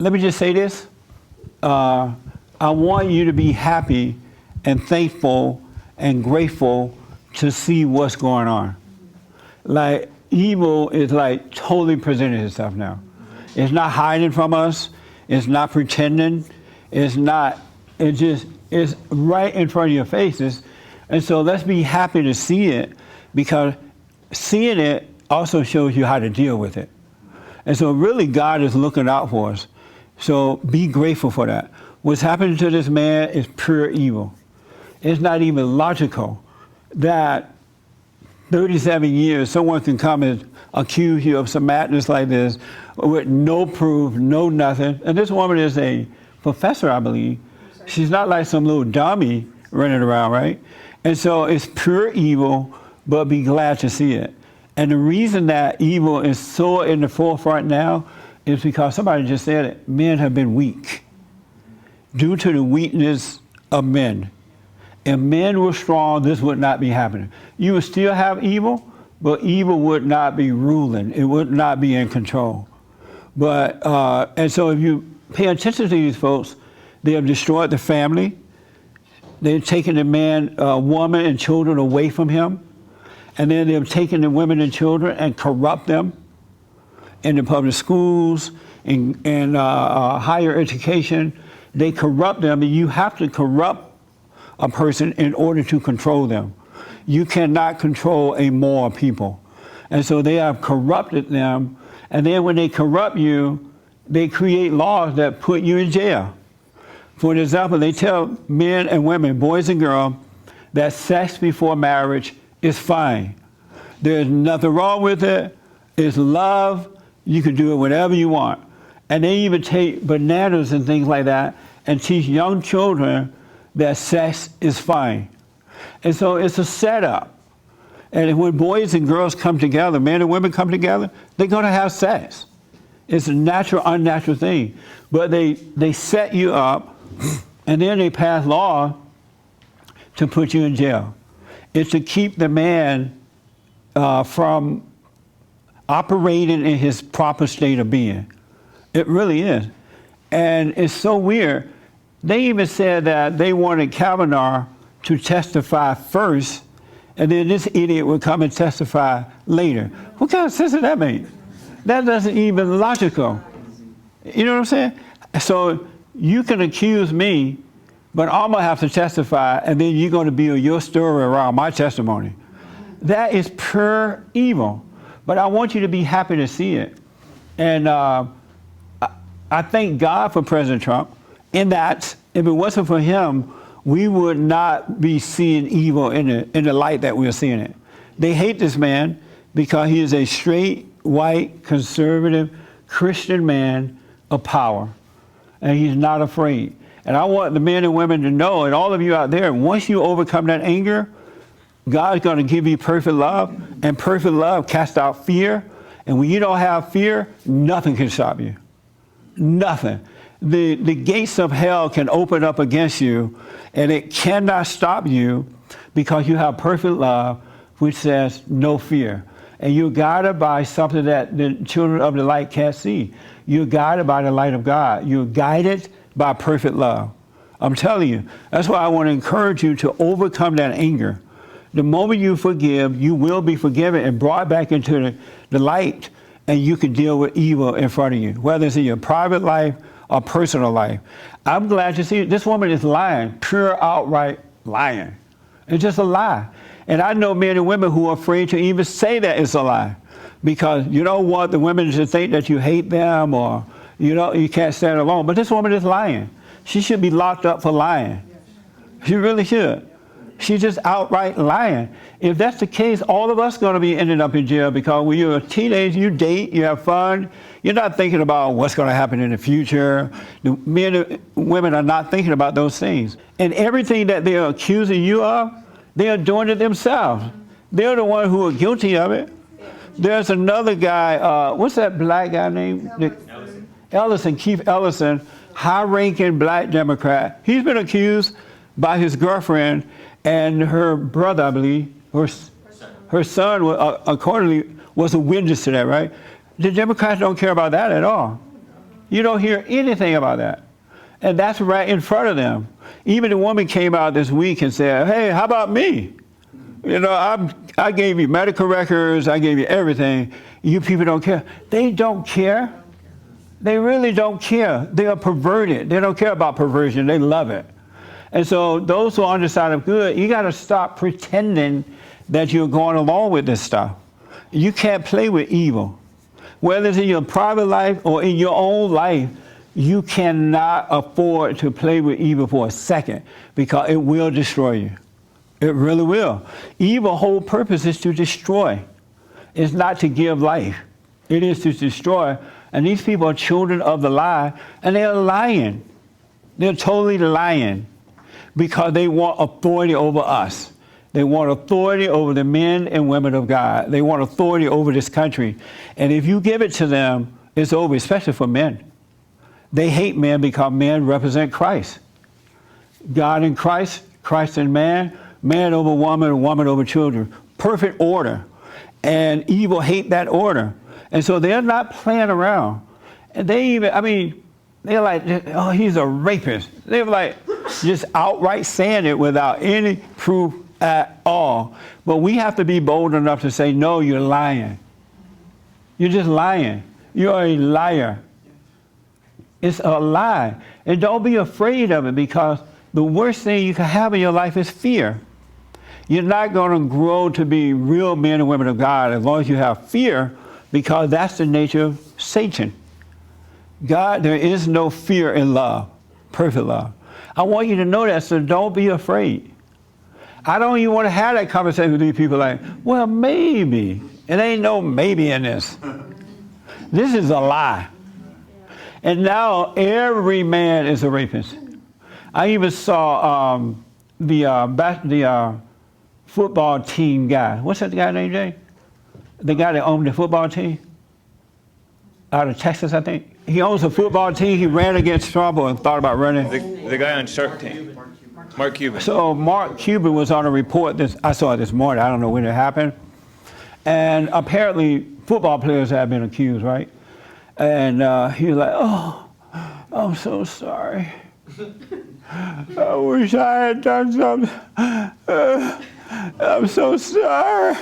let me just say this. I want you to be happy and thankful and grateful to see what's going on. Like, evil is like totally presenting itself now. It's not hiding from us. It's not pretending. It's right in front of your faces. And so let's be happy to see it, because seeing it also shows you how to deal with it. And so really God is looking out for us. So be grateful for that. What's happening to this man is pure evil. It's not even logical that 37 years someone can come and accuse you of some madness like this with no proof, no nothing. And this woman is a professor, I believe. She's not like some little dummy running around, right? And so it's pure evil, but be glad to see it. And the reason that evil is so in the forefront now is because somebody just said it. Men have been weak due to the weakness of men. If men were strong, this would not be happening. You would still have evil, but evil would not be ruling. It would not be in control. But and so if you pay attention to these folks, they have destroyed the family. They've taken the man, woman, and children away from him. And then they've taken the women and children and corrupt them in the public schools, in higher education. They corrupt them, and you have to corrupt a person in order to control them. You cannot control a moral people. And so they have corrupted them, and then when they corrupt you, they create laws that put you in jail. For example, they tell men and women, boys and girls, that sex before marriage is fine. There's nothing wrong with it. It's love. You can do it whenever you want. And they even take bananas and things like that and teach young children that sex is fine. And so it's a setup. And when boys and girls come together, men and women come together, they're going to have sex. It's a natural, unnatural thing. But they set you up, and then they pass law to put you in jail. It's to keep the man from operating in his proper state of being. It really is. And it's so weird. They even said that they wanted Kavanaugh to testify first, and then this idiot would come and testify later. What kind of sense does that make? That doesn't even logical. You know what I'm saying? So you can accuse me, but I'm going to have to testify, and then you're going to build your story around my testimony. That is pure evil. But I want you to be happy to see it. And I thank God for President Trump, in that if it wasn't for him, we would not be seeing evil in the light that we're seeing it. They hate this man because he is a straight, white, conservative, Christian man of power. And he's not afraid. And I want the men and women to know, and all of you out there, once you overcome that anger, God's going to give you perfect love, and perfect love casts out fear. And when you don't have fear, nothing can stop you. Nothing. The gates of hell can open up against you, and it cannot stop you because you have perfect love, which says no fear. And you're guided by something that the children of the light can't see. You're guided by the light of God. You're guided by perfect love. I'm telling you. That's why I want to encourage you to overcome that anger. The moment you forgive, you will be forgiven and brought back into the light, and you can deal with evil in front of you, whether it's in your private life or personal life. I'm glad to see this woman is lying, pure outright lying. It's just a lie. And I know men and women who are afraid to even say that it's a lie, because you don't want the women to think that you hate them, or you can't stand alone. But this woman is lying. She should be locked up for lying. She really should. She's just outright lying. If that's the case, all of us are going to be ending up in jail, because when you're a teenager, you date, you have fun. You're not thinking about what's going to happen in the future. The men and women are not thinking about those things. And everything that they're accusing you of, they are doing it themselves. They're the ones who are guilty of it. There's another guy, what's that black guy named? Ellison, Keith Ellison, high-ranking black Democrat. He's been accused by his girlfriend and her brother, I believe, her son, accordingly, was a witness to that, right? The Democrats don't care about that at all. You don't hear anything about that. And that's right in front of them. Even the woman came out this week and said, hey, how about me? You know, I gave you medical records, I gave you everything. You people don't care. They don't care. They really don't care. They are perverted. They don't care about perversion. They love it. And so those who are on the side of good, you got to stop pretending that you're going along with this stuff. You can't play with evil. Whether it's in your private life or in your own life, you cannot afford to play with evil for a second because it will destroy you. It really will. Evil whole purpose is to destroy. It's not to give life. It is to destroy. And these people are children of the lie, and they're lying. They're totally lying because they want authority over us. They want authority over the men and women of God. They want authority over this country. And if you give it to them, it's over, especially for men. They hate men because men represent Christ. God in Christ, Christ in man, man over woman, woman over children. Perfect order. And evil hate that order. And so they're not playing around. And they even, I mean, they're like, oh, he's a rapist. They're like just outright saying it without any proof at all. But we have to be bold enough to say, no, you're lying. You're just lying. You're a liar. It's a lie. And don't be afraid of it because the worst thing you can have in your life is fear. You're not going to grow to be real men and women of God as long as you have fear because that's the nature of Satan. God, there is no fear in love, perfect love. I want you to know that, so don't be afraid. I don't even want to have that conversation with these people like, well, maybe. It ain't no maybe in this. This is a lie. And now every man is a rapist. I even saw the football team guy. What's that guy named, Jay? The guy that owned the football team out of Texas, I think. He owns a football team. He ran against Trump and thought about running. The guy on Shark Tank. Mark Cuban. So Mark Cuban was on a report. I saw it this morning. I don't know when it happened. And apparently football players have been accused, right? And he was like, oh, I'm so sorry. I wish I had done something. I'm so sorry.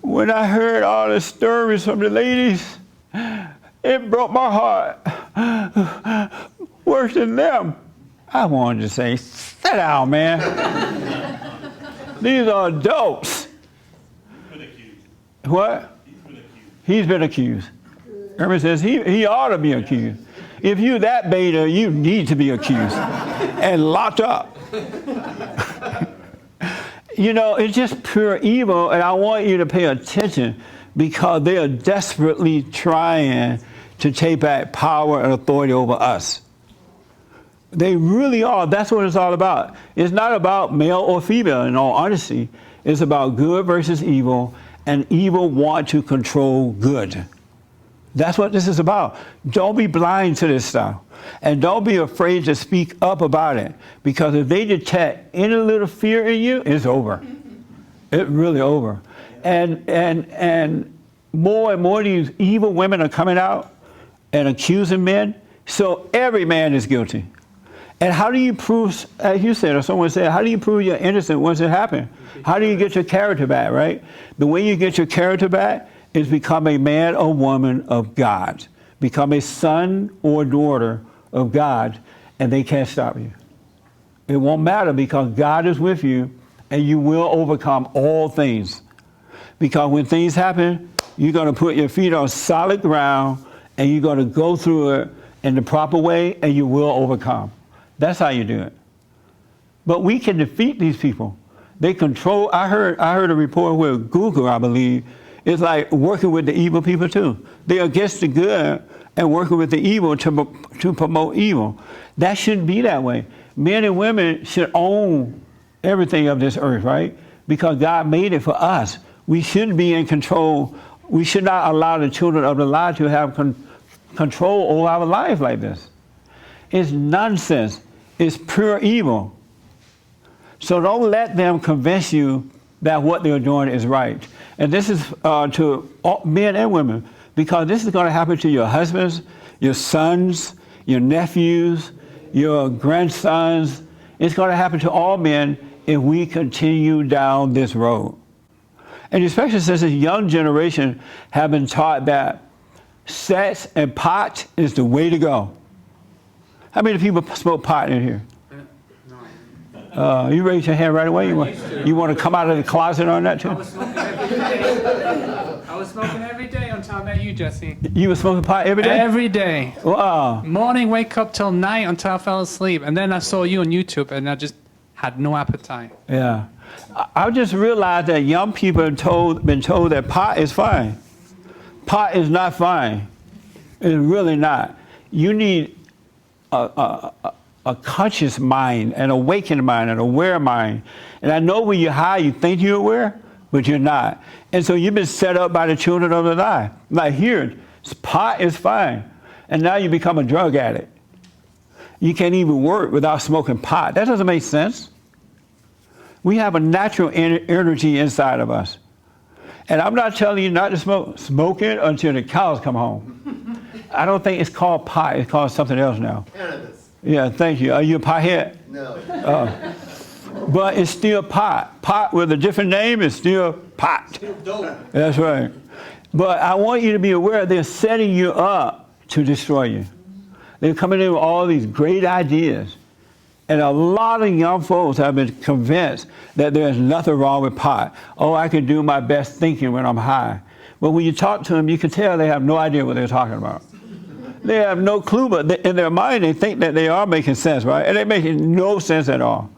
When I heard all the stories from the ladies, it broke my heart. Worse than them. I wanted to say, sit down, man. These are adults. He's been accused. What? He's been accused. He's been accused. Irvin says he ought to be accused. If you that beta, you need to be accused and locked up. You know, it's just pure evil, and I want you to pay attention because they are desperately trying to take back power and authority over us. They really are. That's what it's all about. It's not about male or female, in all honesty. It's about good versus evil, and evil want to control good. That's what this is about. Don't be blind to this stuff. And don't be afraid to speak up about it. Because if they detect any little fear in you, it's over. It's really over. And more and more of these evil women are coming out and accusing men. So every man is guilty. And how do you prove, as you said, or someone said, how do you prove you're innocent once it happened? How do you get your character back, right? The way you get your character back is become a man or woman of God. Become a son or daughter of God, and they can't stop you. It won't matter because God is with you, and you will overcome all things. Because when things happen, you're going to put your feet on solid ground, and you're going to go through it in the proper way, and you will overcome. That's how you do it. But we can defeat these people. They control. I heard a report where Google, I believe, is like working with the evil people too. They're against the good and working with the evil to promote evil. That shouldn't be that way. Men and women should own everything of this earth, right? Because God made it for us. We shouldn't be in control. We should not allow the children of the lie to have control over our lives like this. It's nonsense. It's pure evil. So don't let them convince you that what they're doing is right. And this is to all men and women, because this is going to happen to your husbands, your sons, your nephews, your grandsons. It's going to happen to all men if we continue down this road. And especially since this young generation have been taught that sex and pot is the way to go. How many people smoke pot in here? You raise your hand right away. You want to come out of the closet on that too? I was smoking every day. I was smoking every day until I met you, Jesse. You were smoking pot every day? Every day. Wow. Morning, wake up till night until I fell asleep. And then I saw you on YouTube and I just had no appetite. Yeah. I just realized that young people have been told that pot is fine. Pot is not fine. It's really not. You need a conscious mind, an awakened mind, an aware mind. And I know when you're high, you think you're aware, but you're not. And so you've been set up by the children of the lie. Like here, pot is fine. And now you become a drug addict. You can't even work without smoking pot. That doesn't make sense. We have a natural energy inside of us. And I'm not telling you not to smoke. Smoke it until the cows come home. I don't think it's called pot. It's called something else now. Cannabis. Yeah, thank you. Are you a pothead? No. But it's still pot. Pot with a different name is still pot. Still dope. That's right. But I want you to be aware they're setting you up to destroy you. They're coming in with all these great ideas. And a lot of young folks have been convinced that there's nothing wrong with pot. Oh, I can do my best thinking when I'm high. But when you talk to them, you can tell they have no idea what they're talking about. They have no clue, but in their mind, they think that they are making sense, right? And they're making no sense at all.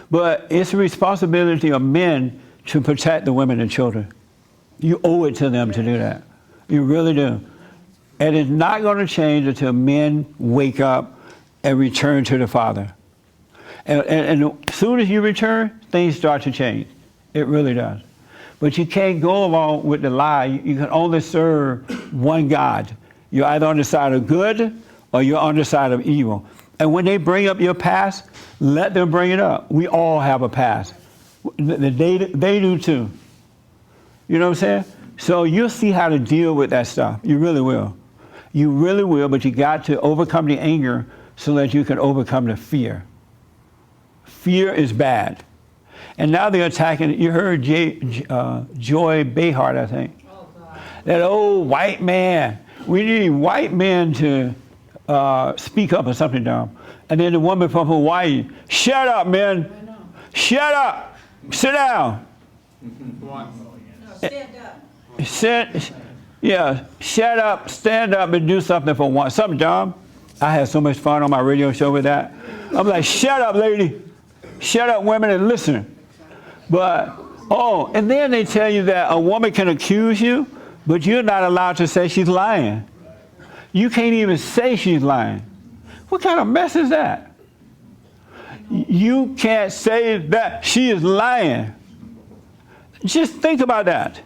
But it's the responsibility of men to protect the women and children. You owe it to them to do that. You really do. And it's not going to change until men wake up and return to the Father. And as soon as you return, things start to change. It really does. But you can't go along with the lie. You can only serve one God. You're either on the side of good or you're on the side of evil. And when they bring up your past, let them bring it up. We all have a past. They do too. You know what I'm saying? So you'll see how to deal with that stuff. You really will. You really will, but you got to overcome the anger so that you can overcome the fear. Fear is bad. And now they're attacking, you heard Joy Behar, I think. Oh, God. That old white man. We need white men to speak up or something dumb. And then the woman from Hawaii, shut up, man. Shut up. Sit down. No, stand up. Shut up, stand up, and do something for once. Something dumb. I had so much fun on my radio show with that. I'm like, shut up, lady. Shut up, women, and listen. But, and then they tell you that a woman can accuse you, but you're not allowed to say she's lying. You can't even say she's lying. What kind of mess is that? You can't say that she is lying. Just think about that.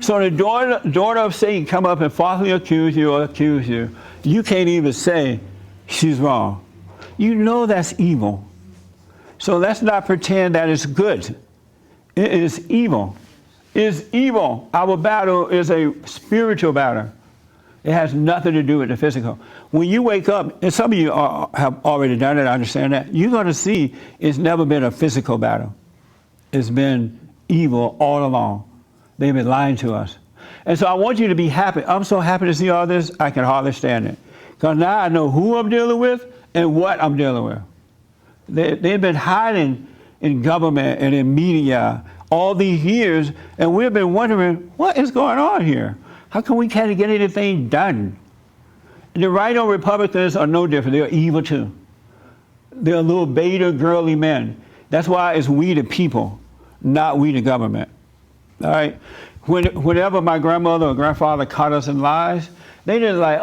So the daughter of Satan come up and falsely accuse you. You can't even say she's wrong. You know that's evil. So let's not pretend that it's good. It is evil. It's evil. Our battle is a spiritual battle. It has nothing to do with the physical. When you wake up, and some of you have already done it, I understand that, you're going to see it's never been a physical battle. It's been evil all along. They've been lying to us. And so I want you to be happy. I'm so happy to see all this, I can hardly stand it. Because now I know who I'm dealing with and what I'm dealing with. They've been hiding in government and in media all these years, and we've been wondering, what is going on here? How come we can't get anything done? The right-wing Republicans are no different. They're evil too. They're little beta girly men. That's why it's we the people, not we the government. All right? Whenever my grandmother or grandfather caught us in lies, they just like,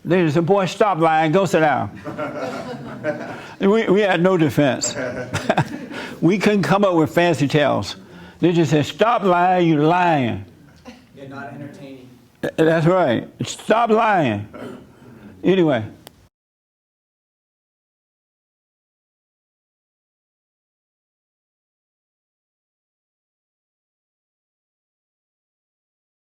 they just said, boy, stop lying, go sit down. we had no defense. We couldn't come up with fancy tales. They just said, stop lying, you're lying. You're not entertaining. That's right. Stop lying. Anyway.